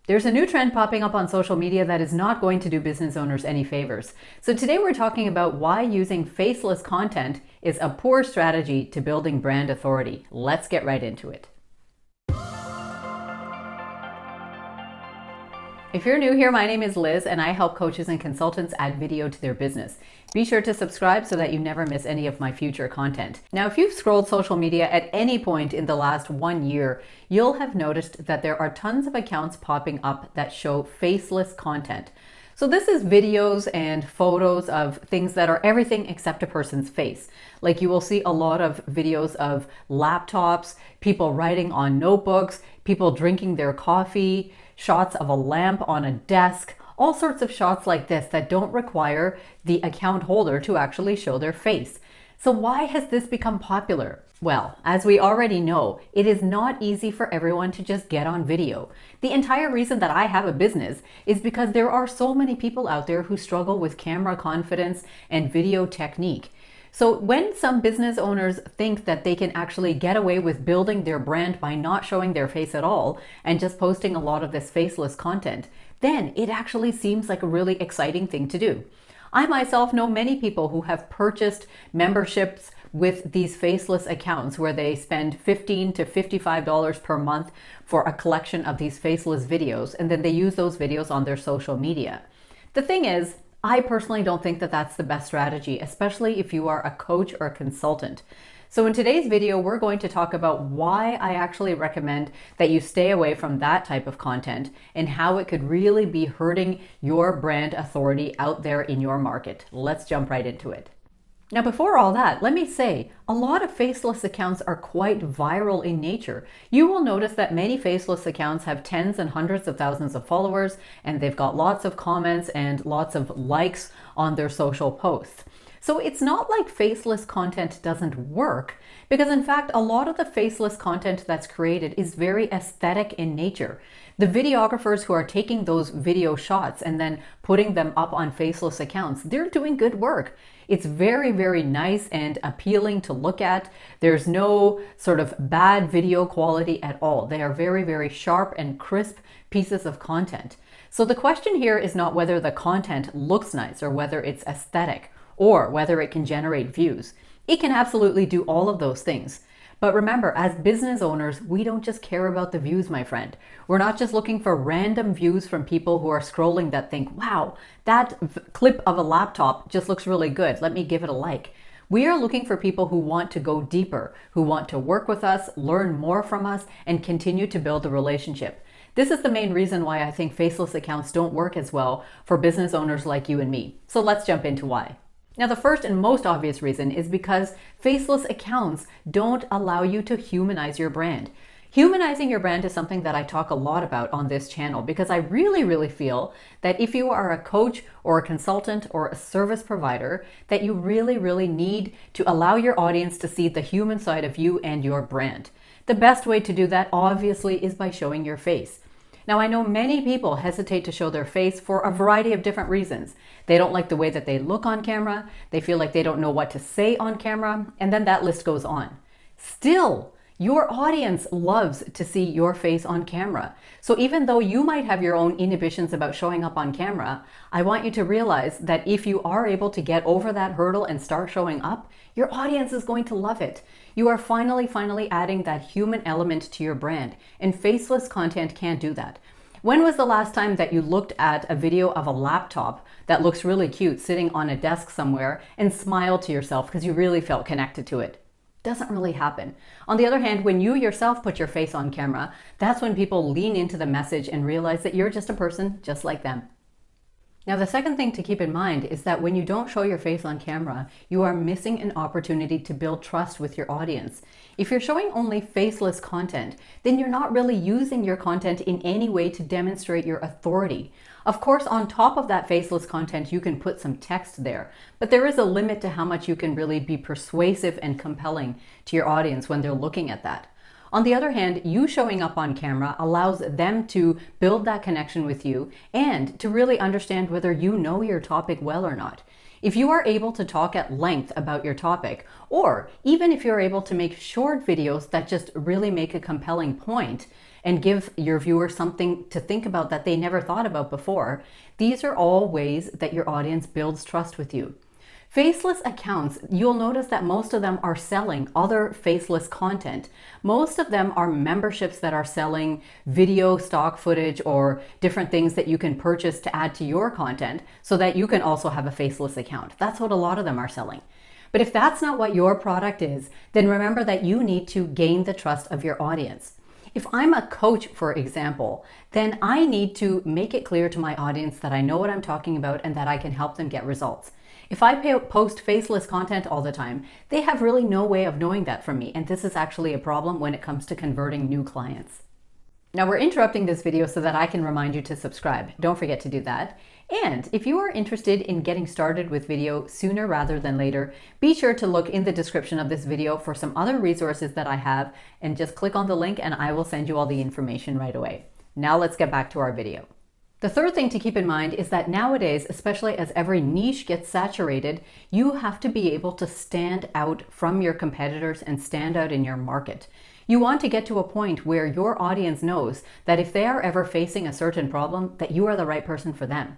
There's a new trend popping up on social media that is not going to do business owners any favors. So today we're talking about why using faceless content is a poor strategy to building brand authority. Let's get right into it. If you're new here, my name is Liz and I help coaches and consultants add video to their business. Be sure to subscribe so that you never miss any of my future content. Now, if you've scrolled social media at any point in the last 1 year, you'll have noticed that there are tons of accounts popping up that show faceless content. So this is videos and photos of things that are everything except a person's face. Like you will see a lot of videos of laptops, people writing on notebooks, people drinking their coffee, shots of a lamp on a desk, all sorts of shots like this that don't require the account holder to actually show their face. So why has this become popular? Well, as we already know, it is not easy for everyone to just get on video. The entire reason that I have a business is because there are so many people out there who struggle with camera confidence and video technique. So when some business owners think that they can actually get away with building their brand by not showing their face at all and just posting a lot of this faceless content, then it actually seems like a really exciting thing to do. I myself know many people who have purchased memberships with these faceless accounts where they spend $15 to $55 per month for a collection of these faceless videos, and then they use those videos on their social media. The thing is, I personally don't think that that's the best strategy, especially if you are a coach or a consultant. So in today's video, we're going to talk about why I actually recommend that you stay away from that type of content and how it could really be hurting your brand authority out there in your market. Let's jump right into it. Now, before all that, let me say, a lot of faceless accounts are quite viral in nature. You will notice that many faceless accounts have tens and hundreds of thousands of followers, and they've got lots of comments and lots of likes on their social posts. So it's not like faceless content doesn't work, because in fact, a lot of the faceless content that's created is very aesthetic in nature. The videographers who are taking those video shots and then putting them up on faceless accounts, they're doing good work. It's very, very nice and appealing to look at. There's no sort of bad video quality at all. They are very, very sharp and crisp pieces of content. So the question here is not whether the content looks nice or whether it's aesthetic or whether it can generate views. It can absolutely do all of those things. But remember, as business owners, we don't just care about the views, my friend. We're not just looking for random views from people who are scrolling that think, wow, that clip of a laptop just looks really good. Let me give it a like. We are looking for people who want to go deeper, who want to work with us, learn more from us, and continue to build a relationship. This is the main reason why I think faceless accounts don't work as well for business owners like you and me. So let's jump into why. Now, the first and most obvious reason is because faceless accounts don't allow you to humanize your brand. Humanizing your brand is something that I talk a lot about on this channel because I really feel that if you are a coach or a consultant or a service provider, that you really need to allow your audience to see the human side of you and your brand. The best way to do that, obviously, is by showing your face. Now, I know many people hesitate to show their face for a variety of different reasons. They don't like the way that they look on camera, they feel like they don't know what to say on camera, and then that list goes on. Still, your audience loves to see your face on camera. So even though you might have your own inhibitions about showing up on camera, I want you to realize that if you are able to get over that hurdle and start showing up, your audience is going to love it. You are finally adding that human element to your brand, and faceless content can't do that. When was the last time that you looked at a video of a laptop that looks really cute sitting on a desk somewhere and smiled to yourself because you really felt connected to it? Doesn't really happen. On the other hand, when you yourself put your face on camera, that's when people lean into the message and realize that you're just a person just like them. Now, the second thing to keep in mind is that when you don't show your face on camera, you are missing an opportunity to build trust with your audience. If you're showing only faceless content, then you're not really using your content in any way to demonstrate your authority. Of course, on top of that faceless content, you can put some text there, but there is a limit to how much you can really be persuasive and compelling to your audience when they're looking at that. On the other hand, you showing up on camera allows them to build that connection with you and to really understand whether you know your topic well or not. If you are able to talk at length about your topic, or even if you're able to make short videos that just really make a compelling point, and give your viewers something to think about that they never thought about before, these are all ways that your audience builds trust with you. Faceless accounts, you'll notice that most of them are selling other faceless content. Most of them are memberships that are selling video stock footage or different things that you can purchase to add to your content so that you can also have a faceless account. That's what a lot of them are selling. But if that's not what your product is, then remember that you need to gain the trust of your audience. If I'm a coach, for example, then I need to make it clear to my audience that I know what I'm talking about and that I can help them get results. If I post faceless content all the time, they have really no way of knowing that from me, and this is actually a problem when it comes to converting new clients. Now, we're interrupting this video so that I can remind you to subscribe. Don't forget to do that. And if you are interested in getting started with video sooner rather than later, be sure to look in the description of this video for some other resources that I have, and just click on the link and I will send you all the information right away. Now let's get back to our video. The third thing to keep in mind is that nowadays, especially as every niche gets saturated, you have to be able to stand out from your competitors and stand out in your market. You want to get to a point where your audience knows that if they are ever facing a certain problem, that you are the right person for them.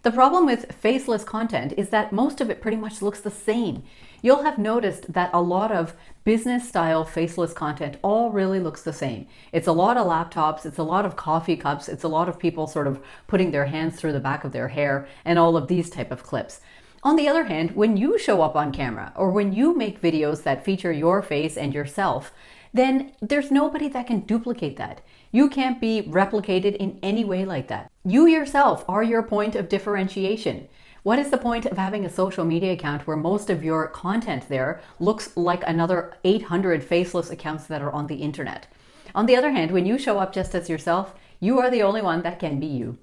The problem with faceless content is that most of it pretty much looks the same. You'll have noticed that a lot of business style faceless content all really looks the same. It's a lot of laptops, it's a lot of coffee cups, it's a lot of people sort of putting their hands through the back of their hair and all of these type of clips. On the other hand, when you show up on camera or when you make videos that feature your face and yourself, then there's nobody that can duplicate that. You can't be replicated in any way like that. You yourself are your point of differentiation. What is the point of having a social media account where most of your content there looks like another 800 faceless accounts that are on the internet? On the other hand, when you show up just as yourself, you are the only one that can be you.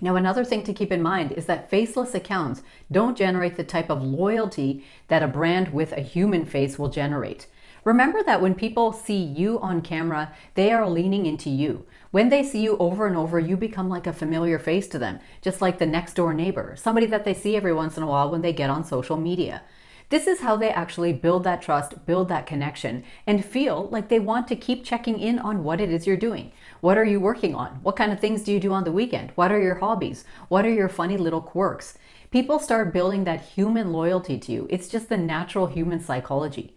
Now, another thing to keep in mind is that faceless accounts don't generate the type of loyalty that a brand with a human face will generate. Remember that when people see you on camera, they are leaning into you. When they see you over and over, you become like a familiar face to them, just like the next door neighbor, somebody that they see every once in a while when they get on social media. This is how they actually build that trust, build that connection, and feel like they want to keep checking in on what it is you're doing. What are you working on? What kind of things do you do on the weekend? What are your hobbies? What are your funny little quirks? People start building that human loyalty to you. It's just the natural human psychology.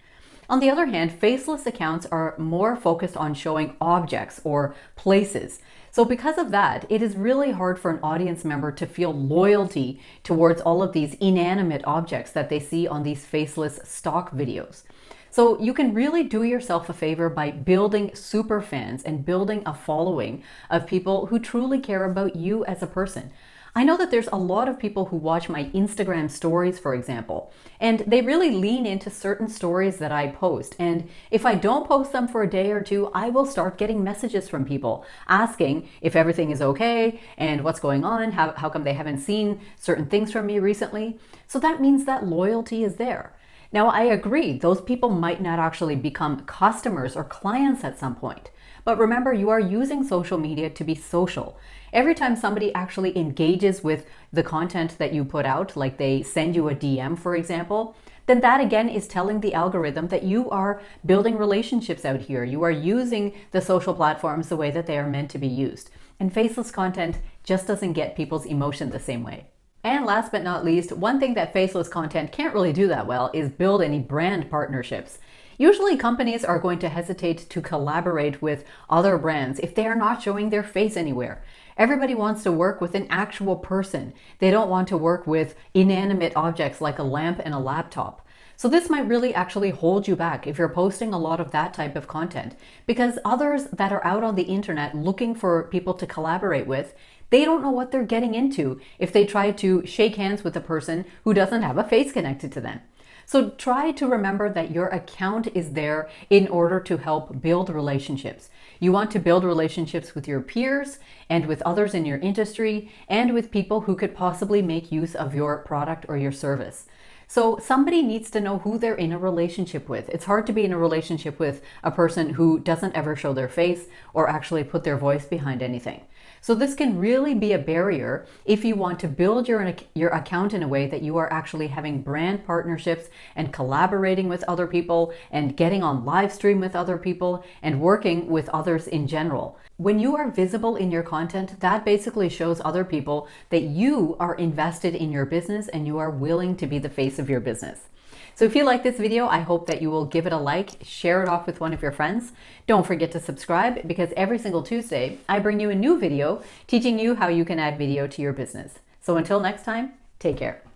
On the other hand, faceless accounts are more focused on showing objects or places. So because of that, it is really hard for an audience member to feel loyalty towards all of these inanimate objects that they see on these faceless stock videos. So you can really do yourself a favor by building super fans and building a following of people who truly care about you as a person. I know that there's a lot of people who watch my Instagram stories, for example, and they really lean into certain stories that I post. And if I don't post them for a day or two, I will start getting messages from people asking if everything is okay and what's going on, how come they haven't seen certain things from me recently. So that means that loyalty is there. Now, I agree, those people might not actually become customers or clients at some point. But remember, you are using social media to be social. Every time somebody actually engages with the content that you put out, like they send you a DM, for example, then that again is telling the algorithm that you are building relationships out here. You are using the social platforms the way that they are meant to be used. And faceless content just doesn't get people's emotion the same way. And last but not least, one thing that faceless content can't really do that well is build any brand partnerships. Usually companies are going to hesitate to collaborate with other brands if they are not showing their face anywhere. Everybody wants to work with an actual person. They don't want to work with inanimate objects like a lamp and a laptop. So this might really actually hold you back if you're posting a lot of that type of content, because others that are out on the internet looking for people to collaborate with, they don't know what they're getting into if they try to shake hands with a person who doesn't have a face connected to them. So try to remember that your account is there in order to help build relationships. You want to build relationships with your peers and with others in your industry and with people who could possibly make use of your product or your service. So somebody needs to know who they're in a relationship with. It's hard to be in a relationship with a person who doesn't ever show their face or actually put their voice behind anything. So this can really be a barrier if you want to build your account in a way that you are actually having brand partnerships and collaborating with other people and getting on live stream with other people and working with others in general. When you are visible in your content, that basically shows other people that you are invested in your business and you are willing to be the face of your business. So if you like this video, I hope that you will give it a like, share it off with one of your friends. Don't forget to subscribe, because every single Tuesday, I bring you a new video teaching you how you can add video to your business. So until next time, take care.